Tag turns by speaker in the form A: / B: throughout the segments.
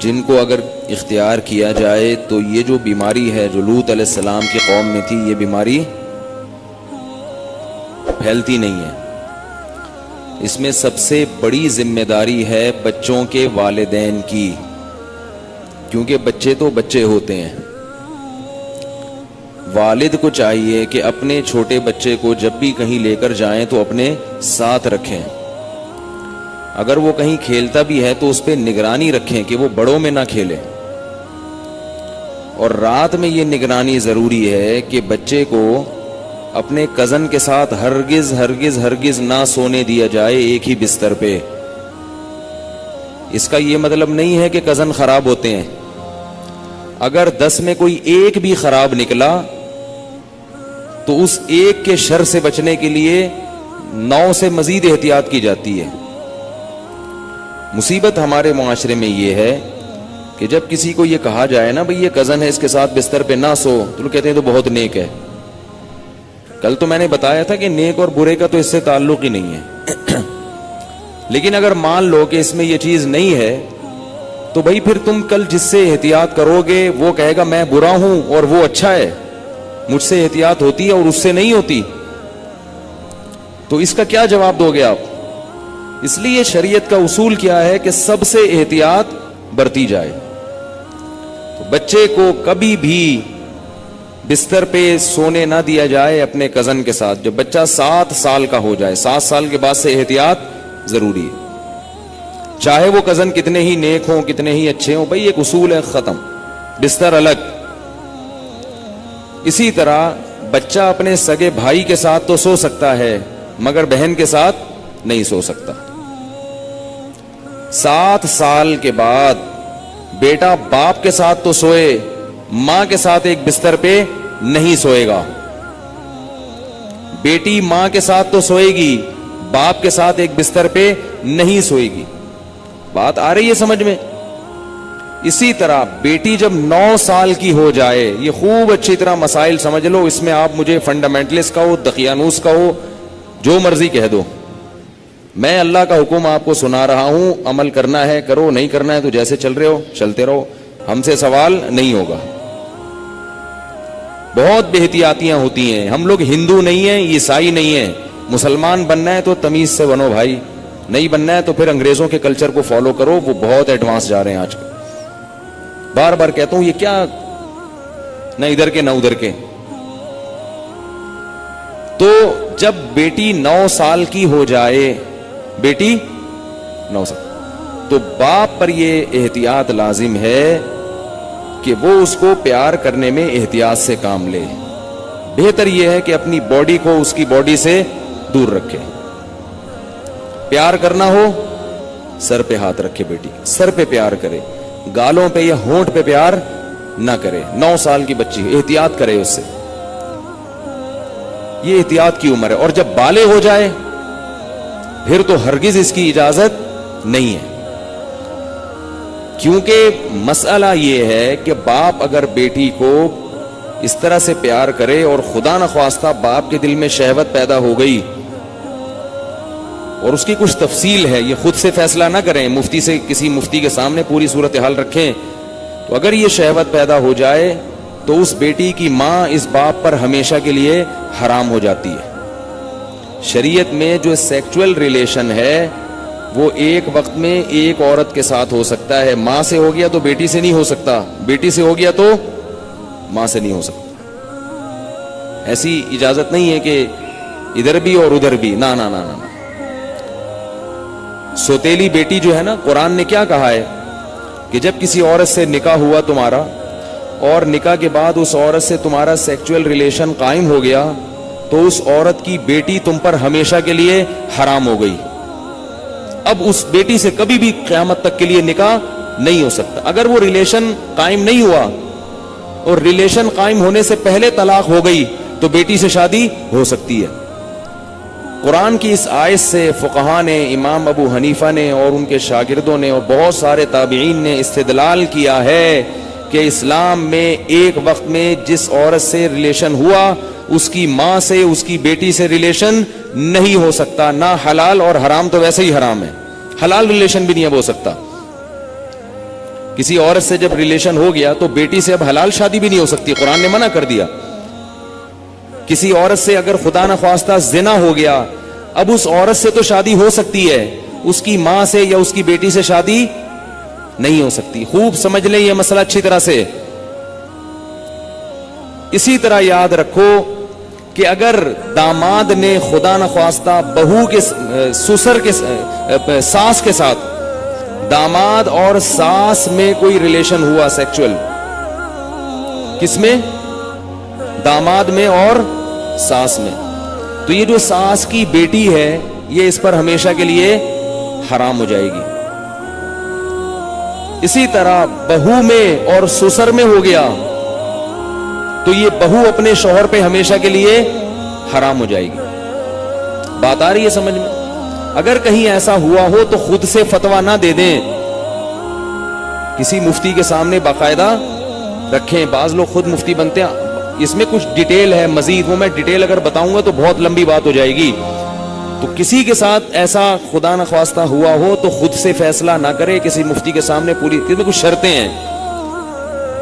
A: جن کو اگر اختیار کیا جائے تو یہ جو بیماری ہے جو لوط علیہ السلام کی قوم میں تھی، یہ بیماری پھیلتی نہیں ہے۔ اس میں سب سے بڑی ذمہ داری ہے بچوں کے والدین کی، کیونکہ بچے تو بچے ہوتے ہیں۔ والد کو چاہیے کہ اپنے چھوٹے بچے کو جب بھی کہیں لے کر جائیں تو اپنے ساتھ رکھیں۔ اگر وہ کہیں کھیلتا بھی ہے تو اس پہ نگرانی رکھیں کہ وہ بڑوں میں نہ کھیلے۔ اور رات میں یہ نگرانی ضروری ہے کہ بچے کو اپنے کزن کے ساتھ ہرگز ہرگز ہرگز نہ سونے دیا جائے ایک ہی بستر پہ۔ اس کا یہ مطلب نہیں ہے کہ کزن خراب ہوتے ہیں۔ اگر 10 میں کوئی ایک بھی خراب نکلا تو اس ایک کے شر سے بچنے کے لیے 9 سے مزید احتیاط کی جاتی ہے۔ مصیبت ہمارے معاشرے میں یہ ہے کہ جب کسی کو یہ کہا جائے نا بھئی یہ کزن ہے، اس کے ساتھ بستر پہ نہ سو، تو لوگ کہتے ہیں تو بہت نیک ہے۔ کل تو میں نے بتایا تھا کہ نیک اور برے کا تو اس سے تعلق ہی نہیں ہے۔ لیکن اگر مان لو کہ اس میں یہ چیز نہیں ہے تو بھائی پھر تم کل جس سے احتیاط کرو گے وہ کہے گا میں برا ہوں اور وہ اچھا ہے، مجھ سے احتیاط ہوتی ہے اور اس سے نہیں ہوتی، تو اس کا کیا جواب دو گے آپ؟ اس لیے شریعت کا اصول کیا ہے کہ سب سے احتیاط برتی جائے۔ تو بچے کو کبھی بھی بستر پہ سونے نہ دیا جائے اپنے کزن کے ساتھ جب بچہ 7 سال کا ہو جائے۔ 7 سال کے بعد سے احتیاط ضروری ہے، چاہے وہ کزن کتنے ہی نیک ہوں، کتنے ہی اچھے ہوں، بھئی ایک اصول ہے، ختم، بستر الگ۔ اسی طرح بچہ اپنے سگے بھائی کے ساتھ تو سو سکتا ہے مگر بہن کے ساتھ نہیں سو سکتا۔ 7 سال کے بعد بیٹا باپ کے ساتھ تو سوئے، ماں کے ساتھ ایک بستر پہ نہیں سوئے گا۔ بیٹی ماں کے ساتھ تو سوئے گی، باپ کے ساتھ ایک بستر پہ نہیں سوئے گی۔ بات آ رہی ہے سمجھ میں؟ اسی طرح بیٹی جب 9 سال کی ہو جائے، یہ خوب اچھی طرح مسائل سمجھ لو، اس میں آپ مجھے فنڈامنٹلسٹ کا ہو، دقیانوس کا ہو، جو مرضی کہہ دو، میں اللہ کا حکم آپ کو سنا رہا ہوں، عمل کرنا ہے کرو، نہیں کرنا ہے تو جیسے چل رہے ہو چلتے رہو، ہم سے سوال نہیں ہوگا۔ بہت بے احتیاطیاں ہوتی ہیں، ہم لوگ ہندو نہیں ہیں، عیسائی نہیں ہیں، مسلمان بننا ہے تو تمیز سے بنو بھائی، نہیں بننا ہے تو پھر انگریزوں کے کلچر کو فالو کرو، وہ بہت ایڈوانس جا رہے ہیں آج کل۔ بار بار کہتا ہوں یہ کیا نہ ادھر کے نہ ادھر کے۔ تو جب بیٹی 9 سال کی ہو جائے، بیٹی 9 سال، تو باپ پر یہ احتیاط لازم ہے کہ وہ اس کو پیار کرنے میں احتیاط سے کام لے۔ بہتر یہ ہے کہ اپنی باڈی کو اس کی باڈی سے دور رکھے۔ پیار کرنا ہو سر پہ ہاتھ رکھے، بیٹی سر پہ پیار کرے، گالوں پہ یا ہونٹ پہ پیار نہ کرے۔ 9 سال کی بچی احتیاط کرے اس سے، یہ احتیاط کی عمر ہے۔ اور جب بالغ ہو جائے پھر تو ہرگز اس کی اجازت نہیں ہے، کیونکہ مسئلہ یہ ہے کہ باپ اگر بیٹی کو اس طرح سے پیار کرے اور خدا نخواستہ باپ کے دل میں شہوت پیدا ہو گئی، اور اس کی کچھ تفصیل ہے، یہ خود سے فیصلہ نہ کریں، مفتی سے کسی مفتی کے سامنے پوری صورتحال رکھیں، تو اگر یہ شہوت پیدا ہو جائے تو اس بیٹی کی ماں اس باپ پر ہمیشہ کے لیے حرام ہو جاتی ہے۔ شریعت میں جو سیکچول ریلیشن ہے وہ ایک وقت میں ایک عورت کے ساتھ ہو سکتا ہے، ماں سے ہو گیا تو بیٹی سے نہیں ہو سکتا، بیٹی سے ہو گیا تو ماں سے نہیں ہو سکتا۔ ایسی اجازت نہیں ہے کہ ادھر بھی اور ادھر بھی، نہ نہ نہ نہ۔ سوتیلی بیٹی جو ہے نا، قرآن نے کیا کہا ہے کہ جب کسی عورت سے نکاح ہوا تمہارا اور نکاح کے بعد اس عورت سے تمہارا سیکچول ریلیشن قائم ہو گیا تو اس عورت کی بیٹی تم پر ہمیشہ کے لیے حرام ہو گئی۔ اب اس بیٹی سے کبھی بھی قیامت تک کے لیے نکاح نہیں ہو سکتا۔ اگر وہ ریلیشن قائم نہیں ہوا اور ریلیشن قائم ہونے سے پہلے طلاق ہو گئی تو بیٹی سے شادی ہو سکتی ہے۔ قرآن کی اس آیت سے فقہاء نے، امام ابو حنیفہ نے اور ان کے شاگردوں نے اور بہت سارے تابعین نے استدلال کیا ہے کہ اسلام میں ایک وقت میں جس عورت سے ریلیشن ہوا اس کی ماں سے، اس کی بیٹی سے ریلیشن نہیں ہو سکتا، نہ حلال، اور حرام تو ویسے ہی حرام ہے، حلال ریلیشن بھی نہیں اب ہو سکتا۔ کسی عورت سے جب ریلیشن ہو گیا تو بیٹی سے اب حلال شادی بھی نہیں ہو سکتی, قرآن نے منع کر دیا. کسی عورت سے اگر خدا نخواستہ زنا ہو گیا, اب اس عورت سے تو شادی ہو سکتی ہے, اس کی ماں سے یا اس کی بیٹی سے شادی نہیں ہو سکتی. خوب سمجھ لیں یہ مسئلہ اچھی طرح سے. اسی طرح یاد رکھو کہ اگر داماد نے خدا نخواستہ بہو کے سسر کے ساس کے ساتھ, داماد اور ساس میں کوئی ریلیشن ہوا سیکچول, کس میں؟ داماد میں اور ساس میں, تو یہ جو ساس کی بیٹی ہے یہ اس پر ہمیشہ کے لیے حرام ہو جائے گی. اسی طرح بہو میں اور سسر میں ہو گیا تو یہ بہو اپنے شوہر پہ ہمیشہ کے لیے حرام ہو جائے گی. بات آ رہی ہے سمجھ میں؟ اگر کہیں ایسا ہوا ہو تو خود سے فتویٰ نہ دے دیں, کسی مفتی کے سامنے باقاعدہ رکھیں. بعض لوگ خود مفتی بنتے ہیں, اس میں کچھ ڈیٹیل ہے مزید, وہ میں ڈیٹیل اگر بتاؤں گا تو بہت لمبی بات ہو جائے گی. تو کسی کے ساتھ ایسا خدا نخواستہ ہوا ہو تو خود سے فیصلہ نہ کرے, کسی مفتی کے سامنے پوری, اس میں کچھ شرطیں ہیں.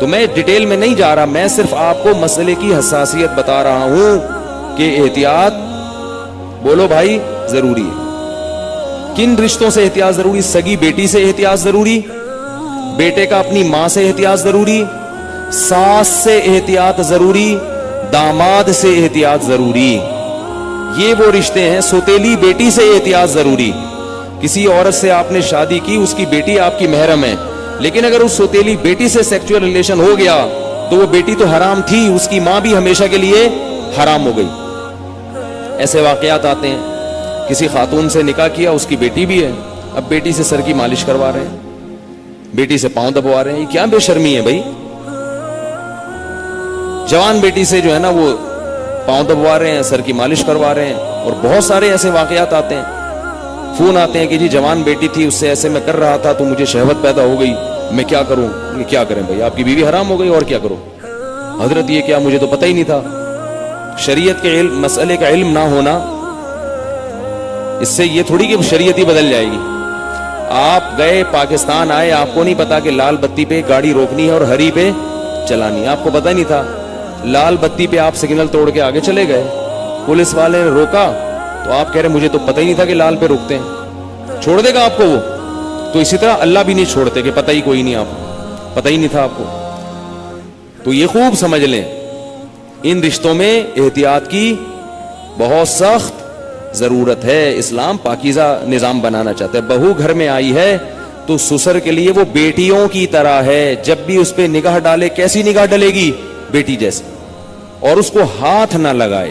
A: تو میں ڈیٹیل میں نہیں جا رہا, میں صرف آپ کو مسئلے کی حساسیت بتا رہا ہوں کہ احتیاط, بولو بھائی, ضروری ہے. کن رشتوں سے احتیاط ضروری؟ سگی بیٹی سے احتیاط ضروری, بیٹے کا اپنی ماں سے احتیاط ضروری, ساس سے احتیاط ضروری, داماد سے احتیاط ضروری. یہ وہ رشتے ہیں. سوتیلی بیٹی سے احتیاط ضروری. کسی عورت سے آپ نے شادی کی, اس کی بیٹی آپ کی محرم ہے, لیکن اگر اس سوتیلی بیٹی سے سیکچول ریلیشن ہو گیا تو وہ بیٹی تو حرام تھی, اس کی ماں بھی ہمیشہ کے لیے حرام ہو گئی. ایسے واقعات آتے ہیں. کسی خاتون سے نکاح کیا, اس کی بیٹی بھی ہے, اب بیٹی سے سر کی مالش کروا رہے ہیں, بیٹی سے پاؤں دبوا رہے ہیں. یہ کیا بے شرمی ہے بھائی؟ جوان بیٹی سے جو ہے نا وہ پاؤں دبوا رہے ہیں, سر کی مالش کروا رہے ہیں. اور بہت سارے ایسے واقعات آتے ہیں, فون آتے ہیں کہ جی جوان بیٹی تھی, اس سے ایسے میں کر رہا تھا تو مجھے شہوت پیدا ہو گئی, میں کیا کروں؟ کیا کریں بھائی, آپ کی بیوی حرام ہو گئی, اور کیا کرو؟ حضرت یہ کیا, مجھے تو پتہ ہی نہیں تھا. شریعت کے علم, مسئلے کا علم نہ ہونا, اس سے یہ تھوڑی کہ شریعت ہی بدل جائے گی. آپ گئے پاکستان آئے, آپ کو نہیں پتا کہ لال بتی پہ گاڑی روکنی ہے اور ہری پہ چلانی ہے, آپ کو پتہ نہیں تھا. لال بتی پہ آپ سگنل توڑ کے آگے چلے گئے, پولیس والے نے روکا تو آپ کہہ رہے مجھے تو پتہ ہی نہیں تھا کہ لال پہ روکتے ہیں. چھوڑ دے گا آپ کو وہ؟ تو اسی طرح اللہ بھی نہیں چھوڑتے کہ پتہ ہی کوئی نہیں, آپ پتہ ہی نہیں تھا آپ کو. تو یہ خوب سمجھ لیں, ان رشتوں میں احتیاط کی بہت سخت ضرورت ہے. اسلام پاکیزہ نظام بنانا چاہتا ہے. بہو گھر میں آئی ہے تو سسر کے لیے وہ بیٹیوں کی طرح ہے. جب بھی اس پہ نگاہ ڈالے, کیسی نگاہ ڈلے گی؟ بیٹی جیسے. اور اس کو ہاتھ نہ لگائے.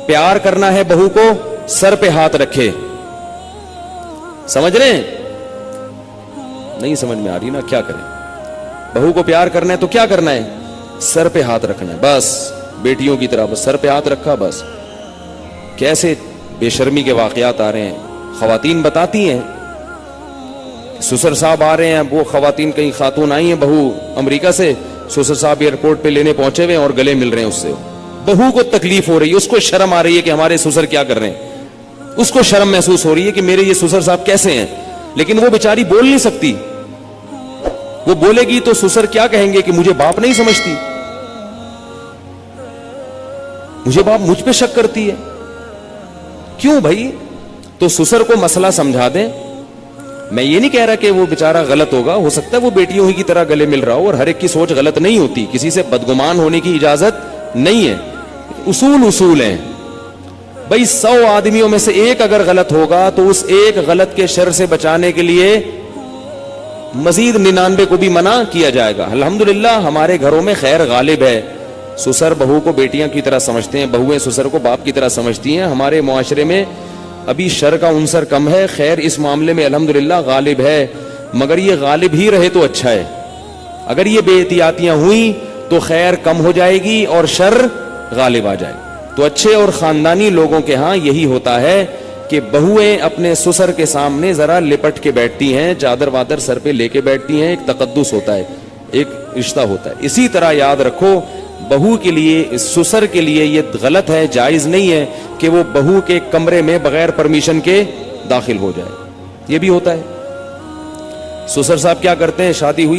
A: پیار کرنا ہے بہو کو, سر پہ ہاتھ رکھے. سمجھ رہے ہیں؟ نہیں سمجھ میں آ رہی نا, کیا کریں؟ بہو کو پیار کرنا ہے تو کیا کرنا ہے؟ سر پہ ہاتھ رکھنا ہے بس. بیٹیوں کی طرح بس سر پہ ہاتھ رکھا بس. کیسے بے شرمی کے واقعات آ رہے ہیں. خواتین بتاتی ہیں, سسر صاحب آ رہے ہیں, وہ خواتین, کئی خاتون آئی ہیں بہو امریکہ سے, سسر صاحب ایئرپورٹ پہ لینے پہنچے ہوئے اور گلے مل رہے ہیں اس سے. بہو کو تکلیف ہو رہی ہے, اس کو شرم آ رہی ہے کہ ہمارے سسر کیا کر رہے ہیں, اس کو شرم محسوس ہو رہی ہے کہ میرے یہ سسر صاحب کیسے ہیں. لیکن وہ بیچاری بول نہیں سکتی. وہ بولے گی تو سسر کیا کہیں گے کہ مجھے باپ نہیں سمجھتی, مجھے باپ مجھ پہ شک کرتی ہے. کیوں بھائی؟ تو سسر کو مسئلہ سمجھا دیں. میں یہ نہیں کہہ رہا کہ وہ بیچارہ غلط ہوگا, ہو سکتا ہے وہ بیٹیوں ہی کی طرح گلے مل رہا ہو, اور ہر ایک کی سوچ غلط نہیں ہوتی, کسی سے بدگمان ہونے کی اجازت نہیں ہے. اصول ہیں بھائی. 100 آدمیوں میں سے ایک اگر غلط ہوگا تو اس ایک غلط کے شر سے بچانے کے لیے مزید 99 کو بھی منع کیا جائے گا. الحمدللہ ہمارے گھروں میں خیر غالب ہے. سسر بہو کو بیٹیاں کی طرح سمجھتے ہیں, بہویں سسر کو باپ کی طرح سمجھتی ہیں. ہمارے معاشرے میں ابھی شر کا عنصر کم ہے, خیر اس معاملے میں الحمدللہ غالب ہے, مگر یہ غالب ہی رہے تو اچھا ہے. اگر یہ بے احتیاطیاں ہوئیں تو خیر کم ہو جائے گی اور شر غالب آ جائے. تو اچھے اور خاندانی لوگوں کے ہاں یہی ہوتا ہے کہ بہویں اپنے سسر کے سامنے ذرا لپٹ کے بیٹھتی ہیں, چادر وادر سر پہ لے کے بیٹھتی ہیں. ایک تقدس ہوتا ہے, ایک رشتہ ہوتا ہے. اسی طرح یاد رکھو, بہو کے لیے, سسر کے لیے یہ غلط ہے, جائز نہیں ہے کہ وہ بہو کے کمرے میں بغیر پرمیشن کے داخل ہو جائے. یہ بھی ہوتا ہے. سسر صاحب کیا کرتے ہیں, شادی ہوئی